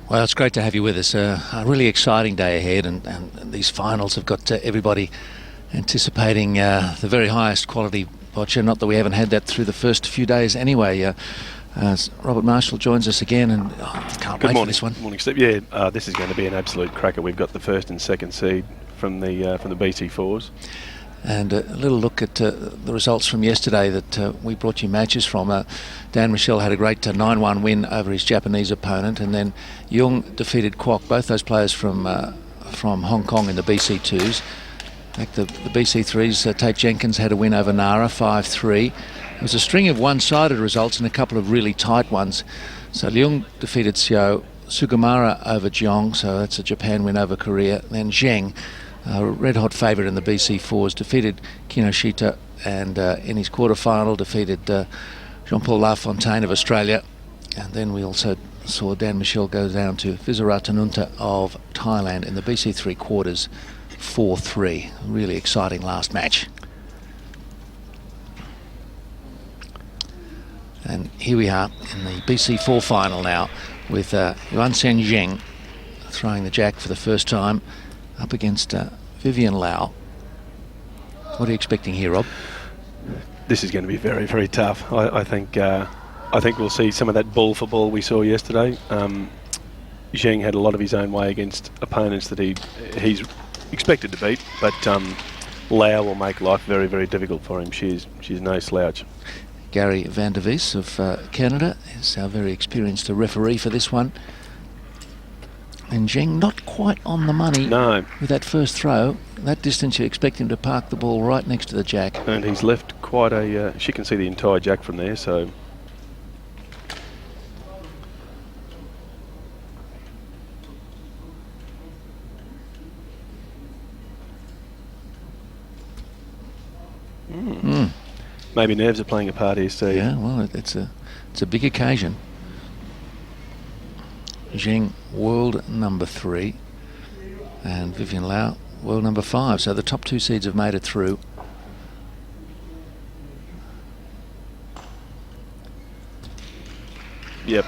Well, it's great to have you with us. A really exciting day ahead, and these finals have got everybody anticipating the very highest quality boccia. Not that we haven't had that through the first few days anyway. Robert Marshall joins us again, and can't wait for this one. Good morning, Steve. Yeah, this is going to be an absolute cracker. We've got the first and second seed from the BC4s. And a little look at the results from yesterday that we brought you matches from. Dan Michel had a great 9-1 win over his Japanese opponent, and then Zheng defeated Kwok, both those players from Hong Kong in the BC2s. In fact, the BC3s, Tate Jenkins had a win over Nara, 5-3. It was a string of one-sided results and a couple of really tight ones. So Leung defeated Xiao, Sugimura over Zheng, so that's a Japan win over Korea. Then Zheng, red-hot favourite in the BC4s, defeated Kinoshita, and in his quarter-final defeated Jean-Paul Lafontaine of Australia. And then we also saw Dan Michel go down to Visaratanunta of Thailand in the BC3 quarters, 4-3. Really exciting last match. And here we are in the BC4 final now with Yuanxian Zheng throwing the jack for the first time up against Vivian Lau. What are you expecting here, Rob? This is going to be very, very tough. I think we'll see some of that ball for ball we saw yesterday. Zheng had a lot of his own way against opponents that he's expected to beat, but Lau will make life very, very difficult for him. She's no slouch. Gary Van der Wies of Canada is our very experienced referee for this one. And Zheng not quite on the money with that first throw. That distance you expect him to park the ball right next to the jack. And he's left quite a... she can see the entire jack from there, so... Maybe nerves are playing a part here, Steve. Yeah, well, it's a big occasion. Zheng, world number 3, and Vivian Lau, world number 5. So the top 2 seeds have made it through. Yep.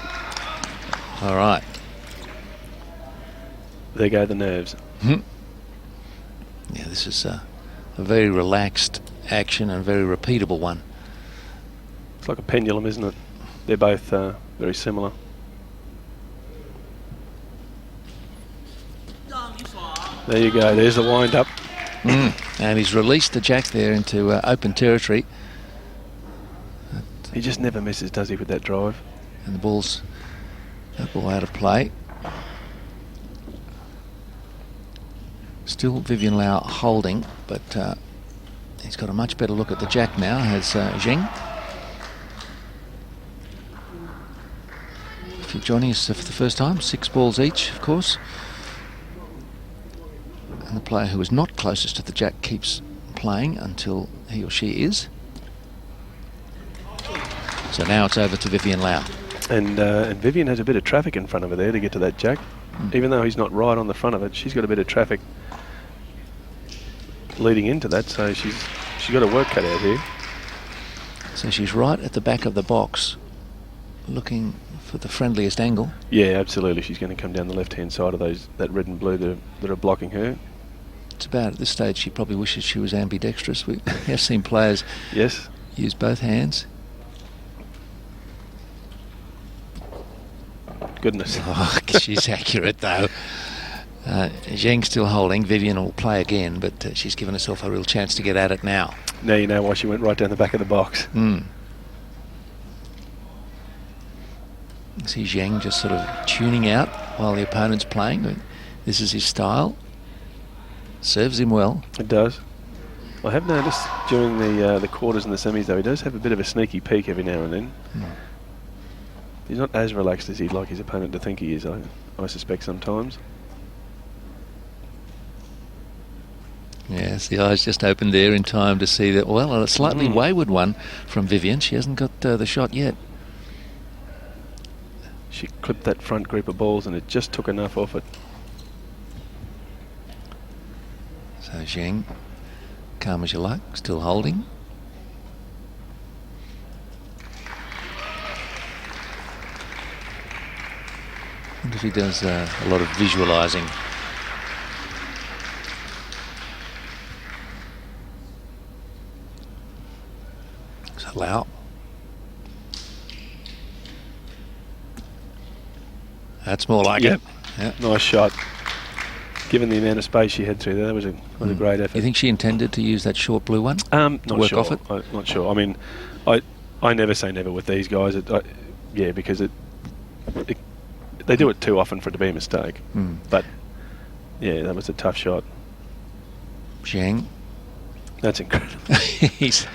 All right. There go the nerves. Yeah, this is a very relaxed action and a very repeatable one. It's like a pendulum, isn't it? They're both very similar. There you go, there's the wind up. And he's released the jack there into open territory. He just never misses, does he, with that drive? And the ball's that ball out of play. Still Vivian Lau holding, but he's got a much better look at the jack now, has Zheng. If you're joining us for the first time, 6 balls each, of course. And the player who is not closest to the jack keeps playing until he or she is. So now it's over to Vivian Lau. And Vivian has a bit of traffic in front of her there to get to that jack. Even though he's not right on the front of it, she's got a bit of traffic leading into that, so she's got her work cut out here. So she's right at the back of the box, looking for the friendliest angle. Yeah, absolutely. She's going to come down the left-hand side of that red and blue that are blocking her. It's about at this stage she probably wishes she was ambidextrous. We have seen players use both hands. Goodness. Oh, she's accurate though. Zheng still holding. Vivian will play again, but she's given herself a real chance to get at it now. Now you know why she went right down the back of the box. See Zheng just sort of tuning out while the opponent's playing. This is his style. Serves him well. It does. I have noticed during the quarters and the semis though, he does have a bit of a sneaky peek every now and then. He's not as relaxed as he'd like his opponent to think he is, I suspect sometimes. Yes, the eyes just opened there in time to see that, well, a slightly wayward one from Vivian. She hasn't got the shot yet. She clipped that front group of balls and it just took enough off it. So Zheng, calm as you like, still holding. wonder if he does a lot of visualising. So Lau. That's more like it. Yeah. Nice shot. Given the amount of space she had through there, that was a great effort. You think she intended to use that short blue one? Not work sure. off it? I'm not sure. I mean, I never say never with these guys. Because they do it too often for it to be a mistake. But yeah, that was a tough shot. Zheng. That's incredible. He's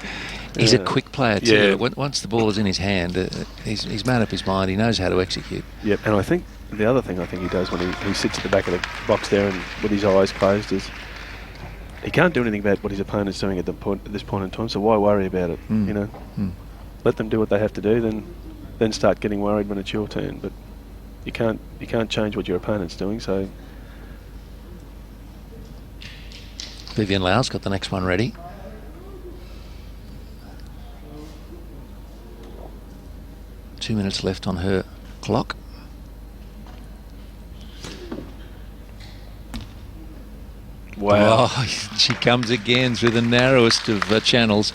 a quick player too. Yeah. Once the ball is in his hand, he's made up his mind. He knows how to execute. Yep, and I think the other thing he does when he sits at the back of the box there and with his eyes closed is he can't do anything about what his opponent's doing at this point in time. So why worry about it? You know, let them do what they have to do. Then start getting worried when it's your turn. But you can't change what your opponent's doing. So Vivian Lau's got the next one ready. Two minutes left on her clock. wow. Oh, she comes again through the narrowest of channels.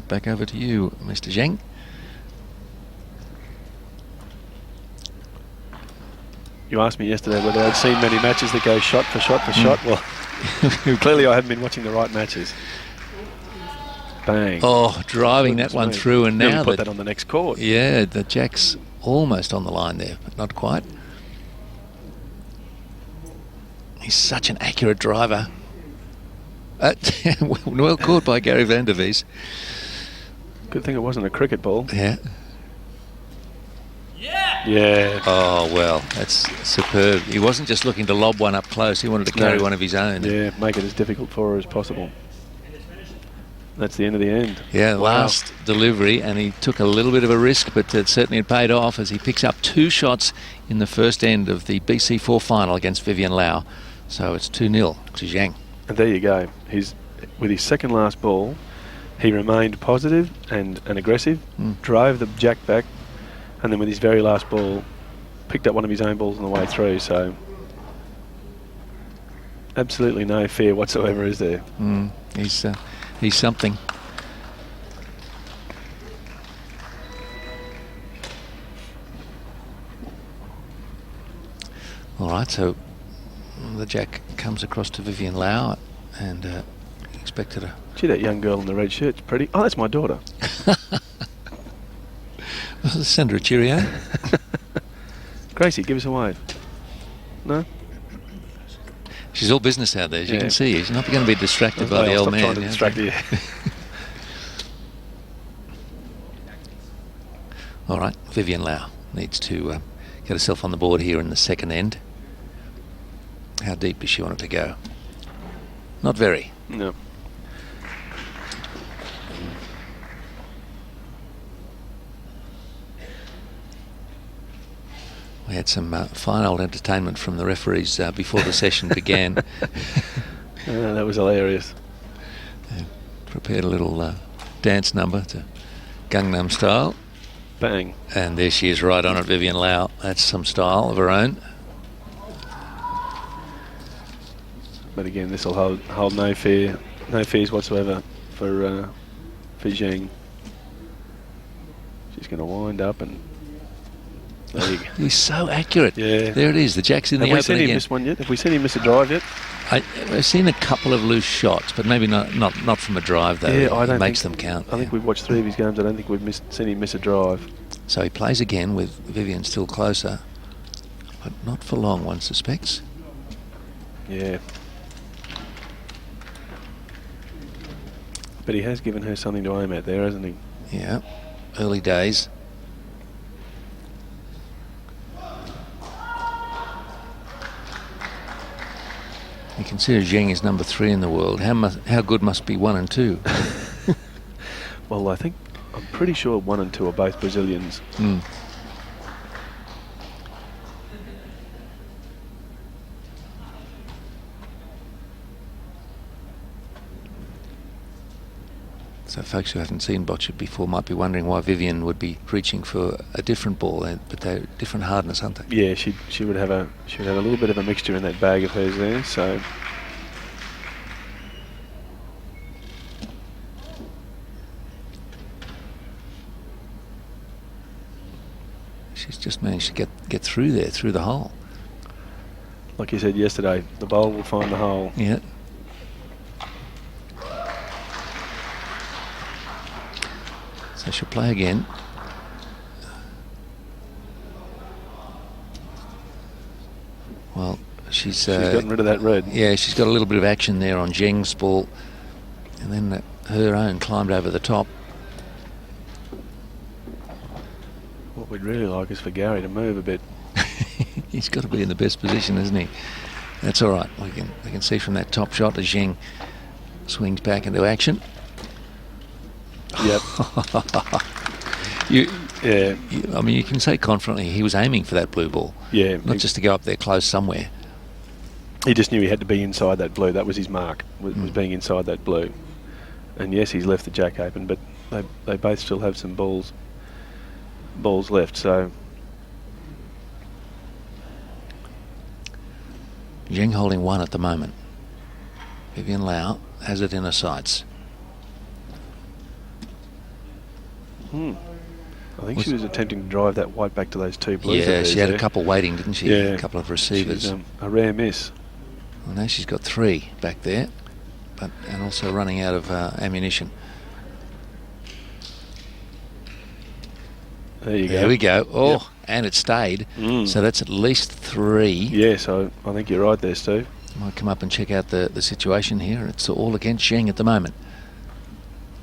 Back over to you, Mr. Zheng. You asked me yesterday whether I'd seen many matches that go shot for shot for shot. Well, clearly I haven't been watching the right matches. Bang. Oh, driving that one through, and now put that on the next court. Yeah, the jack's almost on the line there, but not quite. He's such an accurate driver. Well caught by Gary van der Wies. Good thing it wasn't a cricket ball. Yeah. Yeah. Oh, well, that's superb. He wasn't just looking to lob one up close. He wanted to carry one of his own. Yeah, make it as difficult for her as possible. That's the end of the end. Yeah, last delivery, and he took a little bit of a risk, but it certainly had paid off as he picks up 2 shots in the first end of the BC4 final against Vivian Lau. So it's 2-0 to Zheng. And there you go. With his second last ball, he remained positive and aggressive, drove the jack back, and then with his very last ball, picked up one of his own balls on the way through. So absolutely no fear whatsoever, is there? He's something. All right, so the jack comes across to Vivian Lau and expected a... Gee, that young girl in the red shirt's pretty. Oh, that's my daughter. Send her a cheerio. Gracie, give us a wave. No? She's all business out there, as you can see. She's not going to be distracted by the old man. Trying to distract you. All right, Vivian Lau needs to get herself on the board here in the second end. How deep does she want it to go? Not very. No. We had some fine old entertainment from the referees before the session began. That was hilarious. Prepared a little dance number to Gangnam Style. Bang. And there she is right on it, Vivian Lau. That's some style of her own. But again, this will hold no fears whatsoever for Zheng. She's going to wind up and... There you go. He's so accurate. Yeah. There it is. The jack's in the open again. Have we seen him miss one yet? Have we seen him miss a drive yet? I've seen a couple of loose shots, but maybe not from a drive though. Yeah, I don't makes them count. I think we've watched 3 of his games. I don't think we've seen him miss a drive. So he plays again with Vivian still closer, but not for long, one suspects. Yeah. But he has given her something to aim at there, hasn't he? Yeah. Early days. You consider Zheng is number 3 in the world. How good must be 1 and 2? Well, I'm pretty sure 1 and 2 are both Brazilians. So folks who haven't seen bocce before might be wondering why Vivian would be reaching for a different ball, but they're different hardness, aren't they? Yeah, she would have a little bit of a mixture in that bag of hers there. So she's just managed to get through there, through the hole. like you said yesterday, the bowl will find the hole. Yeah. So she'll play again. Well, she's gotten rid of that red. Yeah, she's got a little bit of action there on Zheng's ball, and then her own climbed over the top. What we'd really like is for Gary to move a bit. He's got to be in the best position, isn't he? That's all right. We can see from that top shot as Zheng swings back into action. Yep. I mean, you can say confidently he was aiming for that blue ball. Yeah. Not just to go up there close somewhere. He just knew he had to be inside that blue. That was his mark, was being inside that blue. And yes, he's left the jack open, but they both still have some balls left. So Zheng holding one at the moment. Vivian Lau has it in her sights. I think she was attempting to drive that white back to those two blues. Yeah, she had a couple waiting, didn't she? Yeah. A couple of receivers. She's, a rare miss. Well, now she's got three back there, and also running out of ammunition. There you go. There we go. Oh, yep. And it stayed. So that's at least three. Yeah, so I think you're right there, Steve. Might come up and check out the situation here. It's all against Zheng at the moment.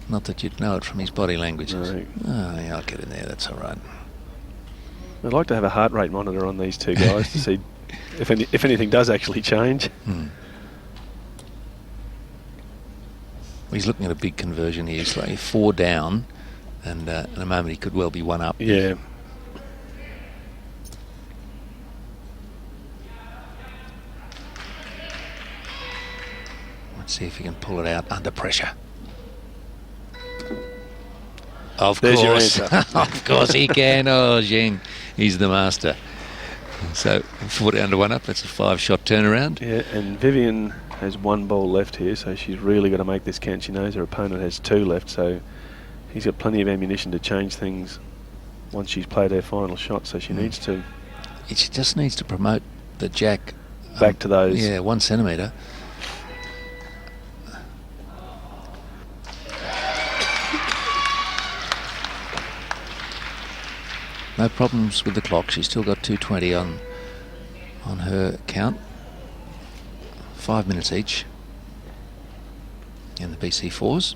Not that you'd know it from his body language. No. Oh, yeah, I'll get in there. That's all right. I'd like to have a heart rate monitor on these two guys to see if anything does actually change. He's looking at a big conversion here. He's like 4 down, and in a moment he could well be 1 up. Yeah. Let's see if he can pull it out under pressure. Of There's course. your answer. Of course he can. Oh, Zheng, he's the master. So 4 down to 1 up. That's a 5-shot turnaround. Yeah, and Vivian has 1 ball left here, so she's really got to make this count. She knows her opponent has 2 left, so he's got plenty of ammunition to change things once she's played her final shot. So she needs to. She just needs to promote the jack Back to those. Yeah, 1 centimetre. No problems with the clock. She's still got 2:20 on her count. 5 minutes each in the BC4s.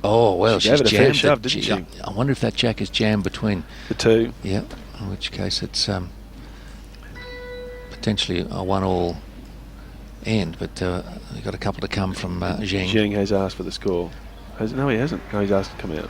Oh, well, She she's gave it a fair jammed. shove, didn't she? I wonder if that jack is jammed between The 2. Yeah, in which case it's potentially a 1-all end, but we've got a couple to come from Zheng. Zheng has asked for the score. No, he hasn't. No, he's asked to come out.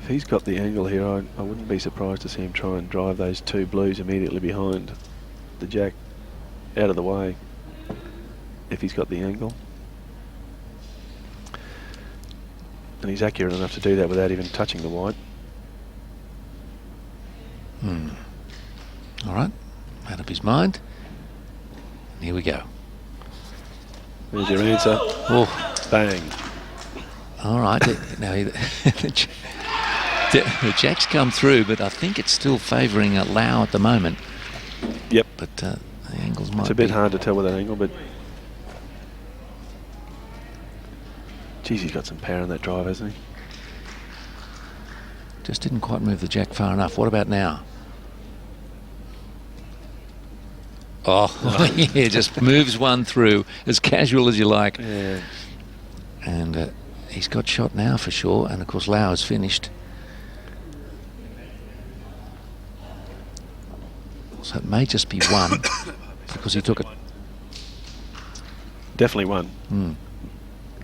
If he's got the angle here, I wouldn't be surprised to see him try and drive those 2 blues immediately behind the jack out of the way, if he's got the angle. And he's accurate enough to do that without even touching the white. All right, made up his mind. Here we go. There's your answer. Oh, Bang. all right. Now the jack's come through, but I think it's still favouring Lau at the moment. Yep. But the angles might It's a bit be hard to tell with that angle, but geez, he's got some power in that drive, hasn't he? Just didn't quite move the jack far enough. What about now? Oh, yeah, just moves one through as casual as you like. Yeah. And he's got shot now for sure. And of course, Lau has finished. So it may just be 1 because he took it. definitely one.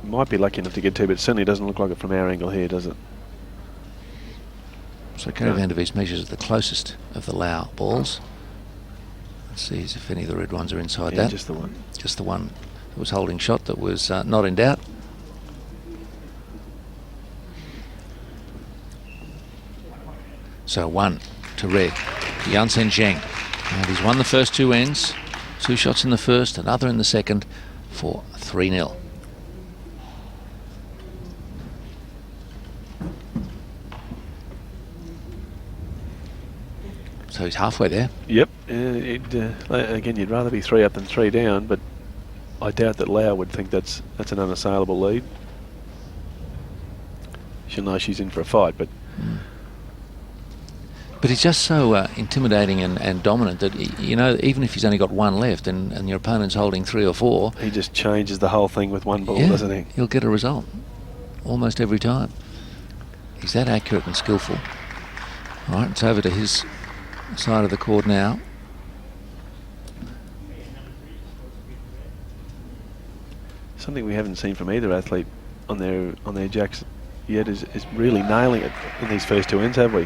Might be lucky enough to get two, but it certainly doesn't look like it from our angle here, does it? So Gary van der Vries measures the closest of the Lau balls. Let's see if any of the red ones are inside that. Just the one. Just the one that was holding shot that was not in doubt. So 1 to red. Janssen Zheng. And he's won the first 2 ends. 2 shots in the first, another in the second for 3-0. So he's halfway there. Yep. Again, you'd rather be 3 up than 3 down, but I doubt that Lau would think that's an unassailable lead. She'll know she's in for a fight, but... But he's just so intimidating and dominant that, you know, even if he's only got 1 left and your opponent's holding 3 or 4... He just changes the whole thing with 1 ball, doesn't he? He'll get a result almost every time. He's that accurate and skillful. All right, it's over to his side of the court now. Something we haven't seen from either athlete on their jacks yet is really nailing it in these first 2 ends, have we?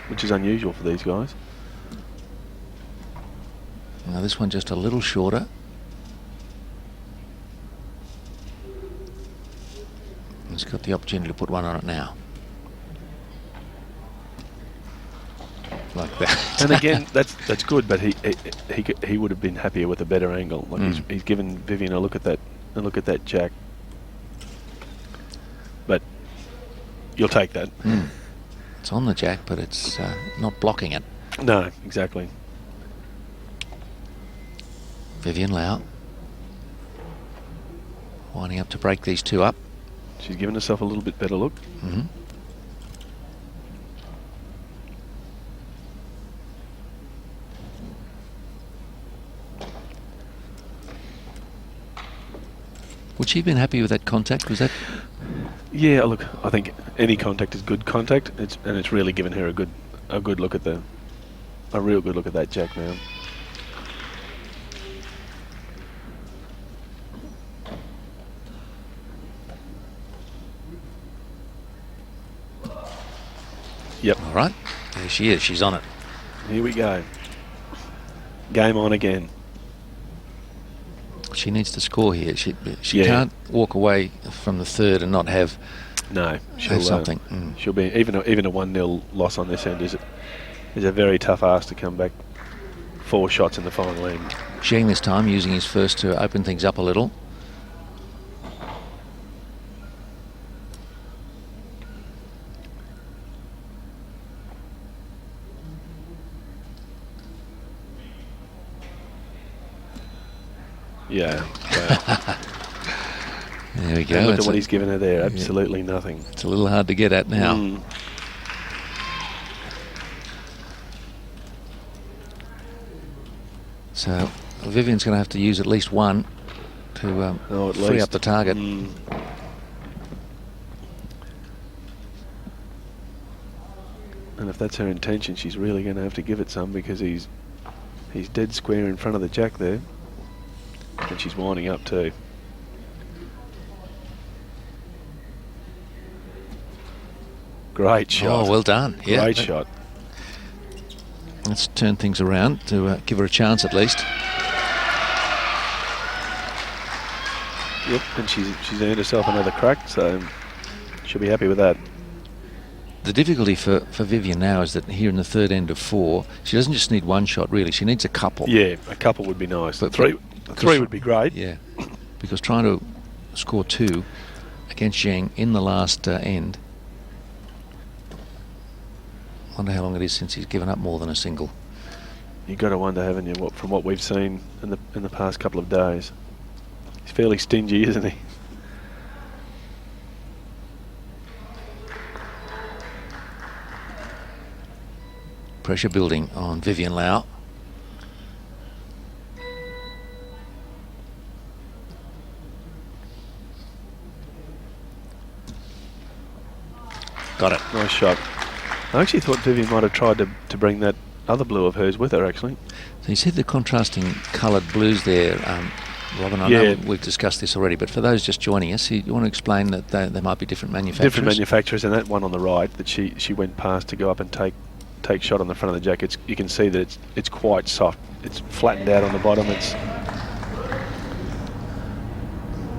Which is unusual for these guys. Now this one just a little shorter. He's got the opportunity to put one on it now. Like that. And again, that's good, but he would have been happier with a better angle. Like he's given Vivian a look at that jack. But you'll take that. It's on the jack, but it's not blocking it. No, exactly. Vivian Lau winding up to break these 2 up. She's given herself a little bit better look. Would she have been happy with that contact? Was that? Yeah, look, I think any contact is good contact. It's really given her a good look at a real good look at that jack now. Yep. All right. There she is. She's on it. Here we go. Game on again. She needs to score here. She can't walk away from the 3rd and not have something. She'll be even a 1-0 loss on this end is a very tough ask to come back 4 shots in the final end. Zheng this time using his first to open things up a little. Yeah. Wow. There we go. And look at what he's given her there. Absolutely nothing. It's a little hard to get at now. So Vivian's going to have to use at least 1 to free up the target. And if that's her intention, she's really going to have to give it some, because he's dead square in front of the jack there. And she's winding up too. Great shot. Oh, well done. Yeah, great shot. Let's turn things around to give her a chance at least. Yep, and she's earned herself another crack, so she'll be happy with that. The difficulty for Vivian now is that here in the 3rd end of 4, she doesn't just need 1 shot really, she needs a couple. Yeah, a couple would be nice. But 3 would be great. Yeah, because trying to score 2 against Zheng in the last end. Wonder how long it is since he's given up more than a single. You've got to wonder, haven't you, from what we've seen in the past couple of days. He's fairly stingy, isn't he? Pressure building on Vivian Lau. Got it. Nice shot. I actually thought Vivian might have tried to bring that other blue of hers with her, actually. So you see the contrasting coloured blues there. Robin, I know we've discussed this already, but for those just joining us, you want to explain that there might be different manufacturers? Different manufacturers, and that one on the right that she went past to go up and take shot on the front of the jack, you can see that it's quite soft. It's flattened out on the bottom.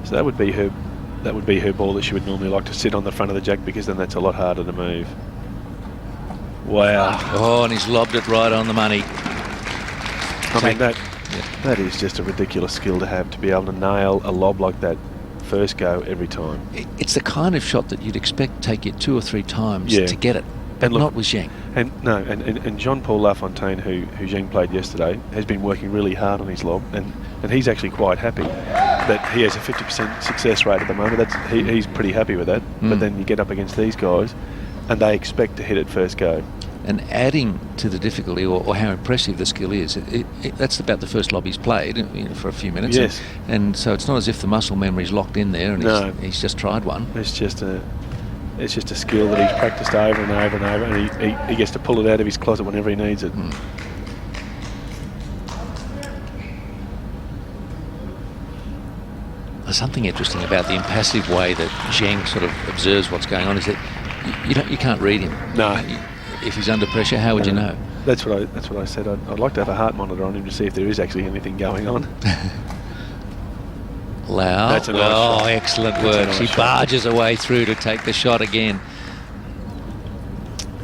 So that would be her ball that she would normally like to sit on the front of the jack, because then that's a lot harder to move. Wow. Oh, and he's lobbed it right on the money. I mean, that is just a ridiculous skill to have, to be able to nail a lob like that first go every time. It's the kind of shot that you'd expect to take you 2 or 3 times to get it, but not with Zheng. And Jean-Paul Lafontaine, who Zheng played yesterday, has been working really hard on his lob, and he's actually quite happy that he has a 50% success rate at the moment. He's pretty happy with that. But then you get up against these guys, and they expect to hit it first go. And adding to the difficulty, or how impressive the skill is, that's about the first lob he's played for a few minutes. Yes. And so it's not as if the muscle memory's locked in there, and he's just tried one. It's just a skill that he's practiced over and over and over, and he gets to pull it out of his closet whenever he needs it. There's something interesting about the impassive way that Zheng sort of observes what's going on, is that you can't read him. No. If he's under pressure, how would you know? That's what I said. I'd like to have a heart monitor on him to see if there is actually anything going on. Lau. That's a nice shot. Excellent work. She barges away through to take the shot again.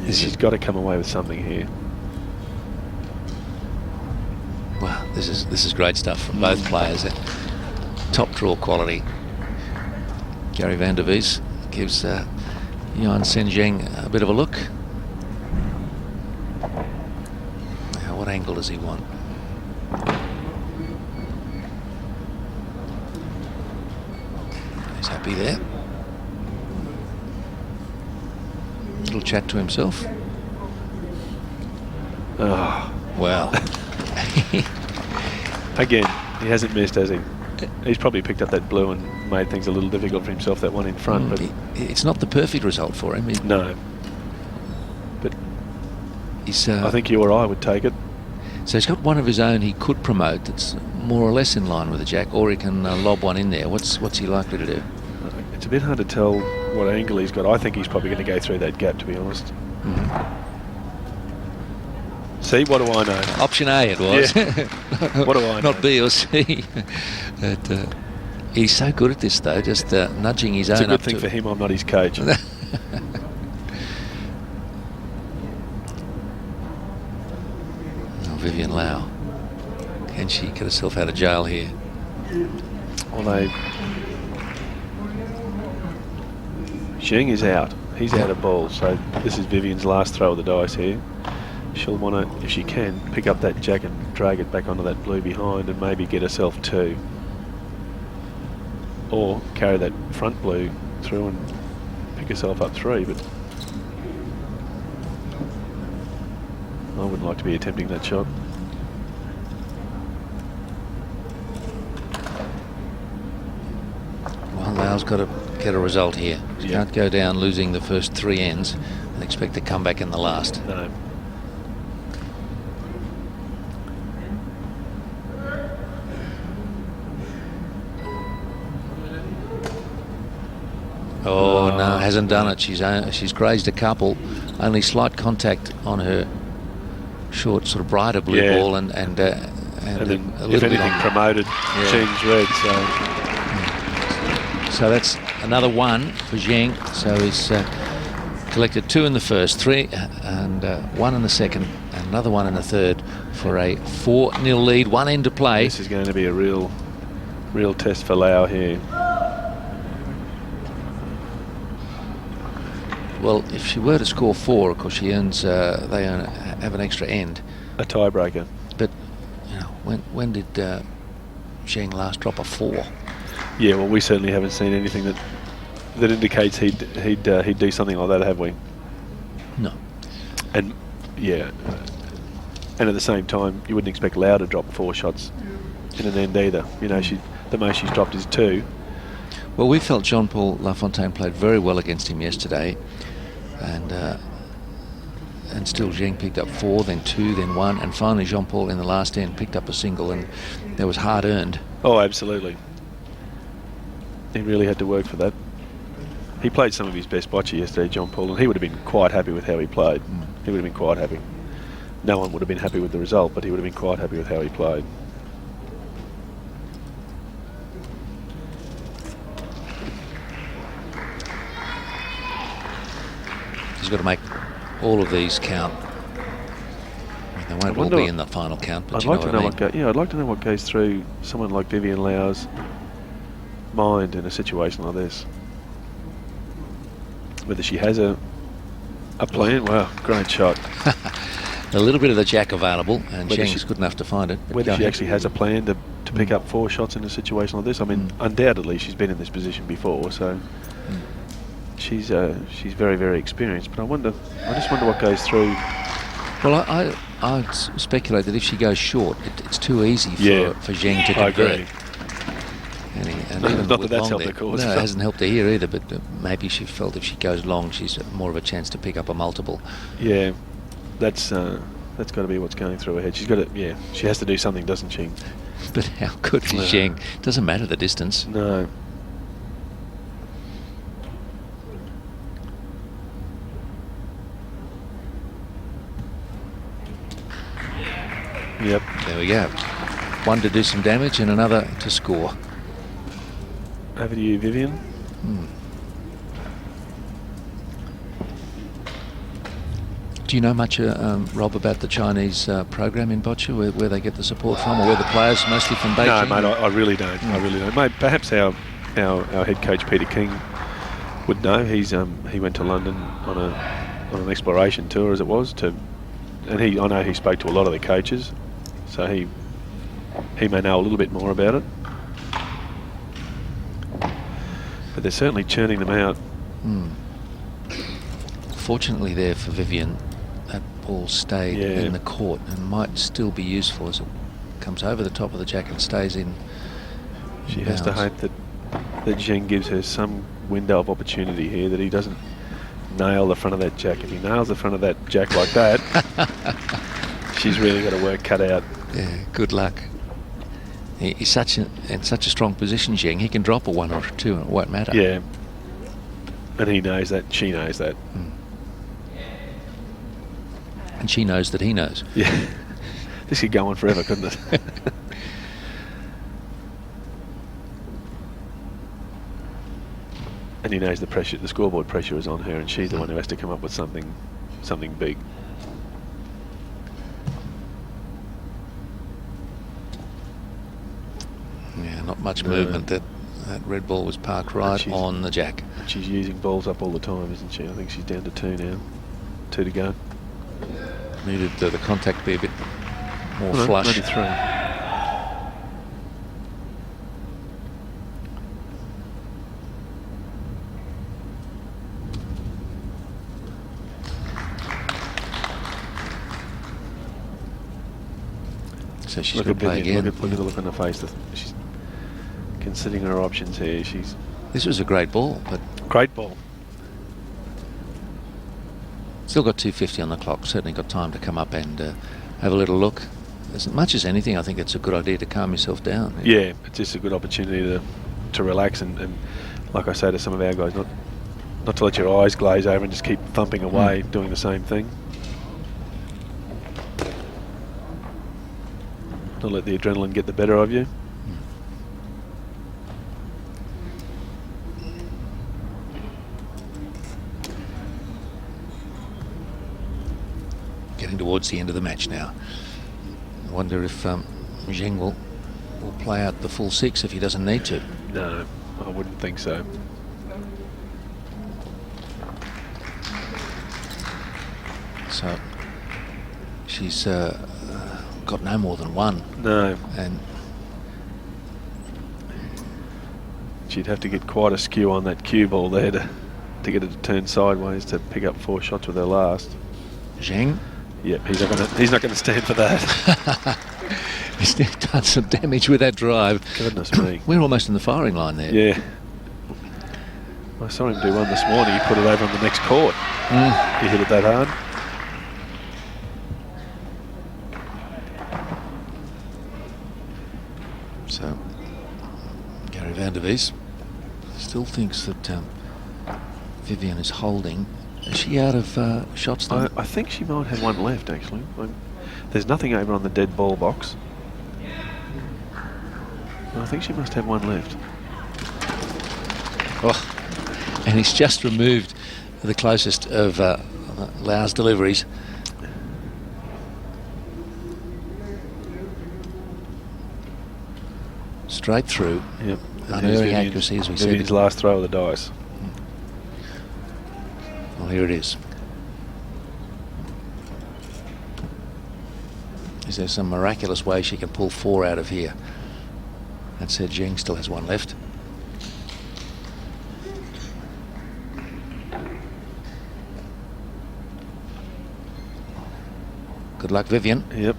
Yeah, she's got to come away with something here. Wow, this is great stuff from both players. Top draw quality. Gary van der Wies gives Yuan Sen Zheng a bit of a look. Now, what angle does he want? He's happy there. Little chat to himself. Oh. Wow. Again, he hasn't missed, has he? He's probably picked up that blue and made things a little difficult for himself, that one in front. But it's not the perfect result for him. No. But he's, I think you or I would take it. So he's got one of his own he could promote that's more or less in line with the jack, or he can lob one in there. What's he likely to do? It's a bit hard to tell what angle he's got. I think he's probably going to go through that gap, to be honest. See, what do I know? Option A it was. Yeah. What do I know? Not B or C. But, he's so good at this, though, just nudging his own up. It's a good thing for him I'm not his coach. Oh, Vivian Lau. Can she get herself out of jail here? Although Zheng is out. He's out of ball, so this is Vivian's last throw of the dice here. She'll want to, if she can, pick up that jack and drag it back onto that blue behind and maybe get herself 2. Or carry that front blue through and pick herself up 3, but I wouldn't like to be attempting that shot. Well, Lau's got to get a result here. She can't go down losing the first 3 ends and expect to come back in the last. No. Oh, no, hasn't done it. She's grazed a couple. Only slight contact on her short, sort of brighter blue ball, and then a little if anything bit promoted, Zheng's red. So that's another 1 for Zheng. So he's collected 2 in the first, 3 and 1 in the second, and another 1 in the third for a 4-0 lead. 1 end to play. This is going to be a real test for Lau here. Well, if she were to score 4, of course, she earns. They have an extra end. A tiebreaker. But you know, when did Zheng last drop a 4? Yeah, well, we certainly haven't seen anything that indicates he'd do something like that, have we? No. And and at the same time, you wouldn't expect Lau to drop 4 shots in an end either. You know, the most she's dropped is 2. Well, we felt Jean-Paul Lafontaine played very well against him yesterday, and and still Zheng picked up 4, then 2, then 1, and finally Jean-Paul in the last end picked up a single, and that was hard earned. Oh, absolutely. He really had to work for that. He played some of his best bocce yesterday, Jean-Paul, and he would have been quite happy with how he played. He would have been quite happy. No one would have been happy with the result, but he would have been quite happy with how he played. He's got to make all of these count. They won't all be in the final count, but I'd you know like to what I know mean. I'd like to know what goes through someone like Vivian Lau's mind in a situation like this. Whether she has a plan. Wow, great shot. A little bit of the jack available, and Whether Zheng's good enough to find it. but Whether go she ahead. actually has a plan to pick up 4 shots in a situation like this. I mean, undoubtedly she's been in this position before, so she's very, very experienced. But I just wonder what goes through. Well, I'd speculate that if she goes short, it's too easy for Zheng to I convert. agree. And even Not with that that's long helped there, the cause. No, it hasn't helped her here either, but maybe she felt if she goes long, she's more of a chance to pick up a multiple. Yeah, that's got to be what's going through her head. She's got to, yeah, she has to do something, doesn't she? But how good is Zheng? Doesn't matter the distance. No. Yep. There we go. One to do some damage and another to score. Over to you, Vivian. Do you know much, Rob, about the Chinese program in bocce, where they get the support from, or where the players mostly from Beijing? No, mate, I really don't. I really don't. Mate, perhaps our head coach Peter King would know. He went to London on an exploration tour, as it was, and I know he spoke to a lot of the coaches, so he may know a little bit more about it. But they're certainly churning them out. Fortunately there for Vivian, that ball stayed in the court and might still be useful as it comes over the top of the jack and stays in. She has to hope that Zheng gives her some window of opportunity here, that he doesn't nail the front of that jack. If he nails the front of that jack like that, she's really got her work cut out. Yeah, good luck. He's in such a strong position, Zheng. He can drop a 1 or 2 and it won't matter. Yeah. And he knows that. She knows that. And she knows that he knows. Yeah. This could go on forever, couldn't it? And he knows the pressure, the scoreboard pressure is on her, and she's the one who has to come up with something big. Yeah, not much movement. That red ball was parked right on the jack. And she's using balls up all the time, isn't she? I think she's down to 2 now. 2 to go. Needed the contact to be a bit more No, flush. maybe 3. So she's going to play again. Look at the look on her face. She's considering her options here. This was a great ball, but Great ball. still got 250 on the clock. Certainly got time to come up and have a little look. As much as anything, I think it's a good idea to calm yourself down. Yeah, it's just a good opportunity to relax and like I say to some of our guys, not to let your eyes glaze over and just keep thumping away, doing the same thing. Not let the adrenaline get the better of you. Getting towards the end of the match now. I wonder if Zheng will play out the full 6 if he doesn't need to. No, I wouldn't think so. So she's got no more than 1. No. And she'd have to get quite a skew on that cue ball there to get it to turn sideways to pick up 4 shots with her last. Zheng? Yep, he's not going to stand for that. He's done some damage with that drive. Goodness me. We're almost in the firing line there. Yeah. I saw him do one this morning. He put it over on the next court. He hit it that hard. Van der Wies still thinks that Vivian is holding. Is she out of shots then? I think she might have one left, actually. There's nothing over on the dead ball box. I think she must have one left. Oh, and he's just removed the closest of Lau's deliveries. Straight through. Yep. Unerring accuracy, as we said. His last throw of the dice. Well, here it is. Is there some miraculous way she can pull 4 out of here? That said, Zheng still has one left. Good luck, Vivian. Yep.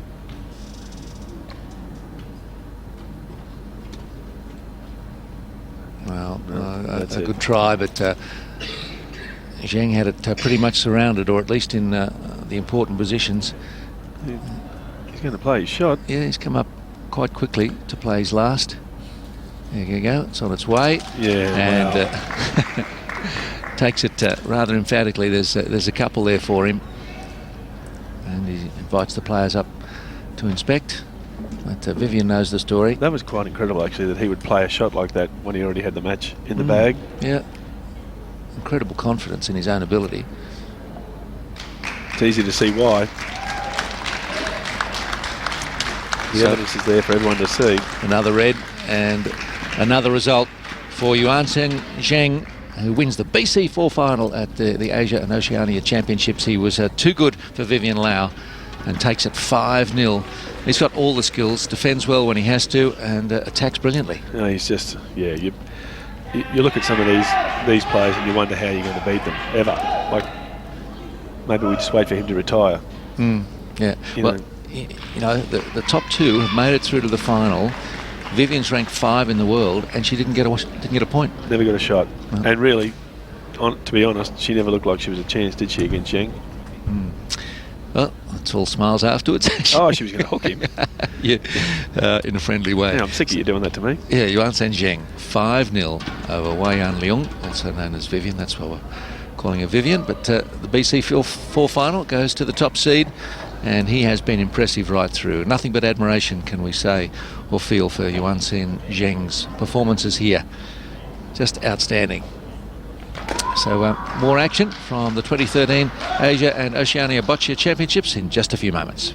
Well, a good try, but Zheng had it pretty much surrounded, or at least in the important positions. He's going to play his shot. Yeah, he's come up quite quickly to play his last. There you go. It's on its way. Yeah. And wow. Takes it rather emphatically. There's a couple there for him, and he invites the players up to inspect. But Vivian knows the story. That was quite incredible, actually, that he would play a shot like that when he already had the match in the bag. Yeah. Incredible confidence in his own ability. It's easy to see why. The evidence is there for everyone to see. Another red and another result for Zheng, who wins the BC4 final at the Asia and Oceania Championships. He was too good for Vivian Lau and takes it 5-0. He's got all the skills, defends well when he has to, and attacks brilliantly. No, he's just, yeah, you look at some of these players and you wonder how you're going to beat them, ever. Like, maybe we just wait for him to retire. Yeah, you know, the top 2 have made it through to the final. Vivian's ranked 5 in the world, and she didn't get a point. Never got a shot. And really, to be honest, she never looked like she was a chance, did she, against Zheng? Well, it's all smiles afterwards. Oh, she was going to hook him. Yeah, in a friendly way. Yeah, I'm sick of you doing that to me. Yeah, Zheng, 5-0 over Wei Yan Leung, also known as Vivian. That's why we're calling her Vivian. But the BC4 final goes to the top seed, and he has been impressive right through. Nothing but admiration can we say or feel for Zheng's performances here. Just outstanding. So more action from the 2013 Asia and Oceania Boccia Championships in just a few moments.